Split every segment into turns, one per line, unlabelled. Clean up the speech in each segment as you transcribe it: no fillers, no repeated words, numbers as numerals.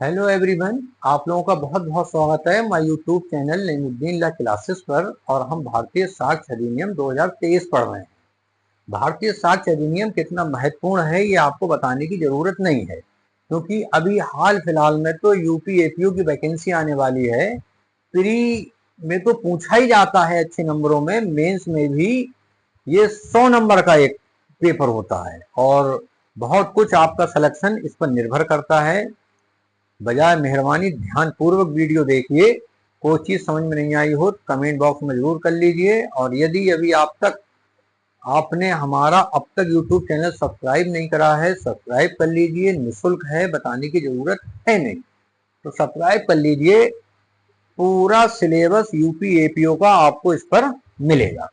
Hello everyone, आप लोगों का बहुत बहुत स्वागत है my YouTube channel Naimuddin law classes पर। और हम भारतीय साक्ष्य अधिनियम 2023 पढ़ रहे हैं। भारतीय साक्ष्य अधिनियम कितना महत्वपूर्ण है ये आपको बताने की जरूरत नहीं है, क्योंकि अभी हाल फिलहाल में तो यूपी एपीयू की वैकेंसी आने वाली है। प्री में तो पूछा ही जाता है अच्छे नंबरों में, मेंस में भी ये 100 नंबर का एक पेपर होता है और बहुत कुछ आपका सिलेक्शन इस पर निर्भर करता है। बजाय मेहरबानी ध्यान पूर्वक वीडियो देखिए। कोई चीज समझ में नहीं आई हो तो कमेंट बॉक्स में जरूर कर लीजिए। और यदि अभी आपने हमारा अब तक यूट्यूब चैनल सब्सक्राइब नहीं करा है, सब्सक्राइब कर लीजिए। निःशुल्क है, बताने की जरूरत है नहीं, तो सब्सक्राइब कर लीजिए। पूरा सिलेबस यूपी एपीओ का आपको इस पर मिलेगा।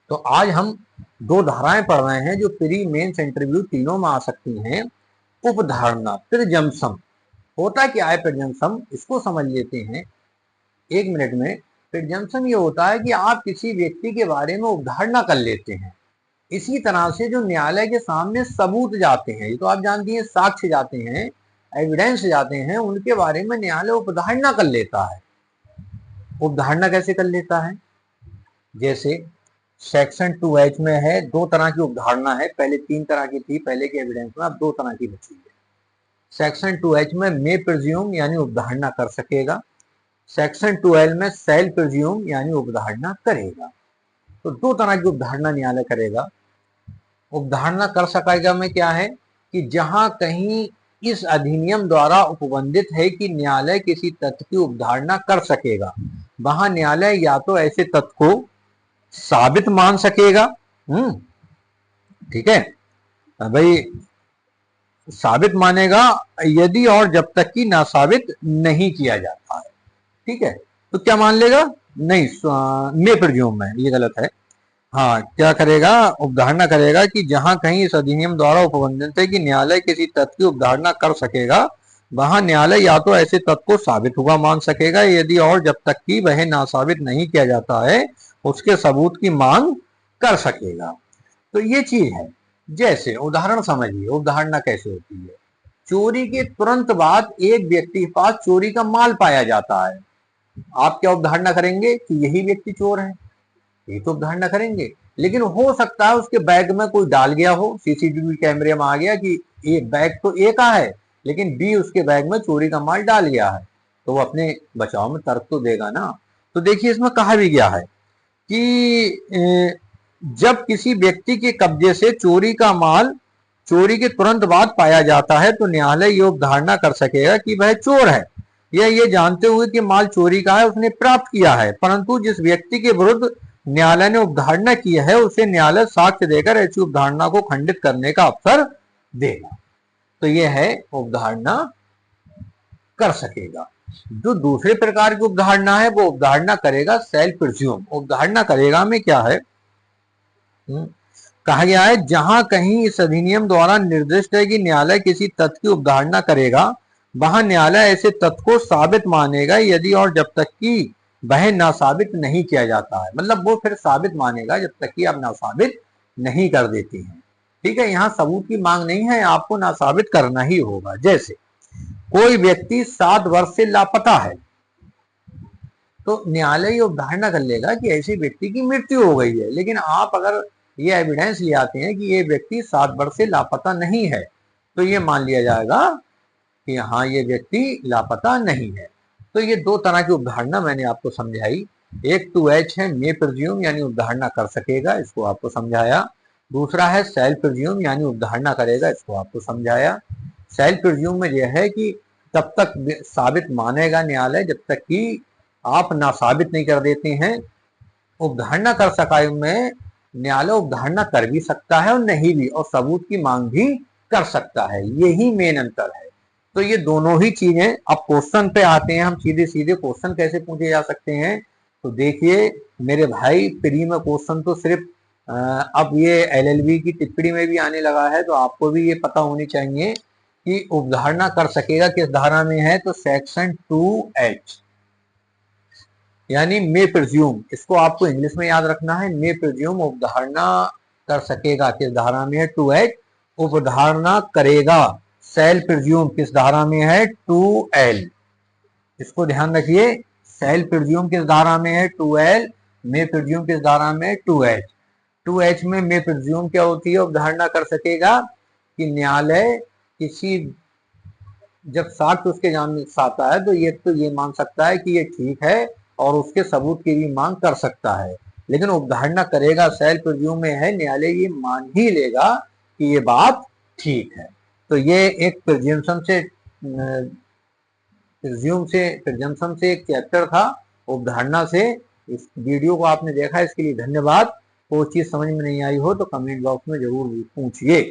तो आज हम दो धाराएं पढ़ रहे हैं जो प्री मेंस इंटरव्यू तीनों में आ सकती हैं। उपधारणा, प्रिजम्पशन। होता क्या है प्रिजम्पशन, इसको समझ लेते हैं एक मिनट में। प्रिजम्पशन ये होता है कि आप किसी व्यक्ति के बारे में उपधारणा कर लेते हैं। इसी तरह से जो न्यायालय के सामने सबूत जाते हैं, ये तो आप जानती हैं, साक्ष्य जाते हैं, एविडेंस जाते हैं, उनके बारे में न्यायालय उपधारणा कर लेता है। उपधारणा कैसे कर लेता है? जैसे सेक्शन 2H में है, दो तरह की उपधारणा है। पहले 3 तरह की थी पहले के एविडेंस में, अब 2 तरह की बची है। सेक्शन 2H में मे प्रिज्यूम यानी उपधारणा कर सकेगा। सेक्शन 2L में सेल प्रिज्यूम यानी उपधारणा करेगा। तो 2 तरह की उपधारणा न्यायालय करेगा। उपधारणा कर सकेगा में क्या है कि जहां कहीं इस अधिनियम द्वारा उपबंधित है कि न्यायालय किसी तथ्य की उपधारणा कर सकेगा, वहां न्यायालय या तो ऐसे तथ्य को साबित मान सकेगा। ठीक है भाई, साबित मानेगा यदि और जब तक कि ना साबित नहीं किया जाता है। ठीक है, तो क्या मान लेगा? नहीं, मे प्रिज्यूम में ये गलत है। हाँ, क्या करेगा? उपधारणा करेगा कि जहां कहीं इस अधिनियम द्वारा उपबंधित है कि न्यायालय किसी तथ्य की उपधारणा कर सकेगा, वहां न्यायालय या तो ऐसे तथ्य को साबित हुआ मान सकेगा, यदि और जब तक कि वह ना साबित नहीं किया जाता है उसके सबूत की मांग कर सकेगा। तो ये चीज है। जैसे उदाहरण समझिए, उपधारणा कैसे होती है। चोरी के तुरंत बाद एक व्यक्ति के पास चोरी का माल पाया जाता है। आप क्या उपधारणा करेंगे कि यही व्यक्ति चोर है? ये तो उपधारणा करेंगे। लेकिन हो सकता है उसके बैग में कोई डाल गया हो, सीसीटीवी कैमरे में आ गया कि ये बैग तो ए का है, लेकिन बी उसके बैग में चोरी का माल डाल गया है, तो वो अपने बचाव में तर्क तो देगा ना। तो देखिए, इसमें कहा भी गया है कि जब किसी व्यक्ति के कब्जे से चोरी का माल चोरी के तुरंत बाद पाया जाता है तो न्यायालय ये उपधारणा कर सकेगा कि वह चोर है, या ये जानते हुए कि माल चोरी का है उसने प्राप्त किया है, परंतु जिस व्यक्ति के विरुद्ध न्यायालय ने उपधारणा की है उसे न्यायालय साक्ष्य देकर ऐसी उपधारणा को खंडित करने का अवसर देगा। तो यह है उपधारणा कर सकेगा। जो दूसरे प्रकार की उपधारणा है वो उपधारणा करेगा सेल्फ प्रिज्यूम। उपधारणा करेगा में क्या है, कहा गया है जहां कहीं इस अधिनियम द्वारा निर्दिष्ट है कि न्यायालय किसी तथ्य की उपधारणा करेगा, वहां न्यायालय ऐसे तथ्य को साबित मानेगा यदि और जब तक कि वह ना साबित नहीं किया जाता है। मतलब वो फिर साबित मानेगा जब तक कि आप ना साबित नहीं कर देती हैं। ठीक है, यहाँ सबूत की मांग नहीं है, आपको ना साबित करना ही होगा। जैसे कोई व्यक्ति 7 वर्ष से लापता है, तो न्यायालय ये उपधारणा कर लेगा कि ऐसे व्यक्ति की मृत्यु हो गई है, लेकिन आप अगर ये एविडेंस ले आते हैं कि ये व्यक्ति 7 वर्ष से लापता नहीं है, तो ये मान लिया जाएगा कि हाँ, ये व्यक्ति लापता नहीं है। तो ये 2 तरह की उपधारणा मैंने आपको समझाई। एक 2H है मे प्रिज्यूम यानी उपधारणा कर सकेगा, इसको आपको समझाया। दूसरा है सेल्फ प्रिज्यूम यानी उपधारणा करेगा, इसको आपको समझाया। सेल्फ प्रिज्यूम में यह है कि तब तक साबित मानेगा न्यायालय जब तक कि आप ना साबित नहीं कर देते हैं। उपधारणा कर सका में न्यायालय उपधारणा कर भी सकता है और नहीं भी, और सबूत की मांग भी कर सकता है। यही मेन अंतर है। तो ये दोनों ही चीजें। अब क्वेश्चन पे आते हैं, हम सीधे सीधे क्वेश्चन कैसे पूछे जा सकते हैं। तो देखिए मेरे भाई, प्री में क्वेश्चन तो सिर्फ अब ये एलएलबी की टिप्पणी में भी आने लगा है, तो आपको भी ये पता होनी चाहिए कि उपधारणा कर सकेगा किस धारा में है। तो सेक्शन 2H यानी मे प्रिज्यूम, इसको आपको इंग्लिश में याद रखना है। मे प्रिज्यूम उपधारणा कर सकेगा किस धारा में है? 2H। उपधारणा करेगा सेल प्रिज्यूम किस धारा में है? 2L। इसको ध्यान रखिए, सेल प्रिज्यूम किस धारा में है? 2L। मे प्रिज्यूम किस धारा में? 2H। 2H में मे प्रिज्यूम क्या होती है? अवधारणा कर सकेगा कि न्यायालय किसी जब साक्ष्य उसके सामने आता है तो ये मान सकता है कि ये ठीक है और उसके सबूत की भी मांग कर सकता है, लेकिन उपधारणा करेगा सेल प्रिज्यूम में है, न्यायालय ये मान ही लेगा कि ये बात ठीक है। तो ये एक प्रिजम्पशन से एक चैप्टर था उपधारणा से। इस वीडियो को आपने देखा, इसके लिए धन्यवाद। कोई चीज समझ में नहीं आई हो तो कमेंट बॉक्स में जरूर पूछिए।